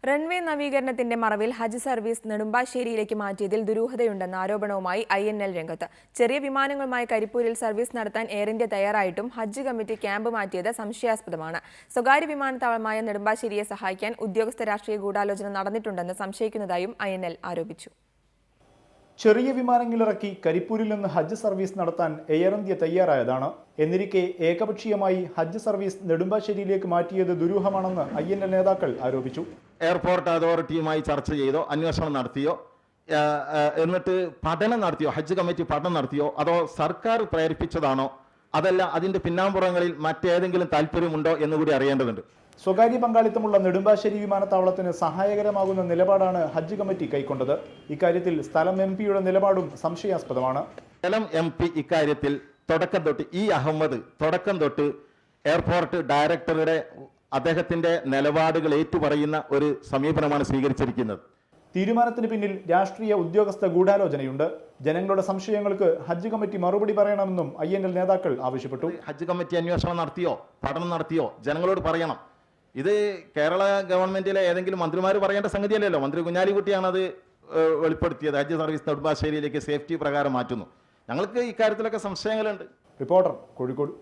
Runway നവീകരണത്തിന്റെ മറവിൽ ഹജ്ജ് service നെടുമ്പാശ്ശേരിയിലേക്ക് മാറ്റിയതിൽ ദുരൂഹതയുണ്ടെന്ന ആരോപണവുമായി INL രംഗത്ത്. ചെറിയ വിമാനങ്ങളുമായി കരിപ്പൂരിൽ സർവീസ് നടത്താൻ എയർ ഇന്ത്യ തയ്യാറായിട്ടും ഹജ്ജ് കമ്മിറ്റി ക്യാമ്പ് മാറ്റിയത് സംശയാസ്പദമാണ്. സ്വകാര്യ വിമാനത്താവളമായ നെടുമ്പാശ്ശേരിയെ സഹായിക്കാൻ ഉദ്യോഗസ്ഥ രാഷ്ട്രീയ ഗൂഢാലോചന നടന്നിട്ടുണ്ടെന്ന് സംശയിക്കുന്നതായും INL ആരോപിച്ചു. ചെറിയ വിമാനങ്ങളിറക്കി കരിപ്പൂരിൽ നിന്ന് ഹജ്ജ് സർവീസ് നടത്താൻ എയർ ഇന്ത്യ തയ്യാറായതാണ്. എന്നിരിക്കെ ഏകപക്ഷീയമായി ഹജ്ജ് സർവീസ് നെടുമ്പാശ്ശേരിയിലേക്ക് മാറ്റിയത് ദുരൂഹമാണെന്ന് INL നേതാക്കൾ ആരോപിച്ചു. എയർപോർട്ട് അതോറിറ്റിയുമായി ചർച്ച ചെയ്തോ, അന്വേഷണം നടത്തിയോ, എന്നിട്ട് പഠനം നടത്തിയോ, ഹജ്ജ് കമ്മിറ്റി പഠനം നടത്തിയോ, അതോ സർക്കാർ പ്രേരിപ്പിച്ചതാണോ, അതല്ല അതിന്റെ പിന്നാമ്പുറങ്ങളിൽ മറ്റേതെങ്കിലും താല്പര്യമുണ്ടോ എന്നുകൂടി അറിയേണ്ടതുണ്ട്. സ്വകാര്യ പങ്കാളിത്തമുള്ള നെടുമ്പാശ്ശേരി വിമാനത്താവളത്തിന് സഹായകരമാകുന്ന നിലപാടാണ് ഹജ്ജ് കമ്മിറ്റി കൈക്കൊണ്ടത്. ഇക്കാര്യത്തിൽ സ്ഥലം MP-യുടെ നിലപാടും സംശയാസ്പദമാണ്. സ്ഥലം MP ഇക്കാര്യത്തിൽ തുടക്കം തൊട്ട് എയർപോർട്ട് ഡയറക്ടറുടെ അദ്ദേഹത്തിന്റെ നിലപാടുകൾ ഏറ്റുപറയുന്ന ഒരു സമീപനമാണ് സ്വീകരിച്ചിരിക്കുന്നത്. തീരുമാനത്തിന് പിന്നിൽ രാഷ്ട്രീയ ഉദ്യോഗസ്ഥ ഗൂഢാലോചനയുണ്ട്. ജനങ്ങളുടെ സംശയങ്ങൾക്ക് ഹജ്ജ് കമ്മിറ്റി മറുപടി പറയണമെന്നും INL നേതാക്കൾ ആവശ്യപ്പെട്ടു. ഹജ്ജ് കമ്മിറ്റി അന്വേഷണം നടത്തിയോ, പഠനം നടത്തിയോ, ജനങ്ങളോട് പറയണം. ഇത് കേരള ഗവൺമെന്റിലെ ഏതെങ്കിലും മന്ത്രിമാർ പറയേണ്ട സംഗതിയല്ലല്ലോ. മന്ത്രി കുഞ്ഞാലിക്കുട്ടിയാണ് അത് വെളിപ്പെടുത്തിയത്. ഹജ്ജ് സർവീസ് നെടുമ്പാശ്ശേരിയിലേക്ക് സേഫ്റ്റി പ്രകാരം മാറ്റുന്നു. ഞങ്ങൾക്ക് ഇക്കാര്യത്തിലൊക്കെ സംശയങ്ങളുണ്ട്. റിപ്പോർട്ടർ, കോഴിക്കോട്.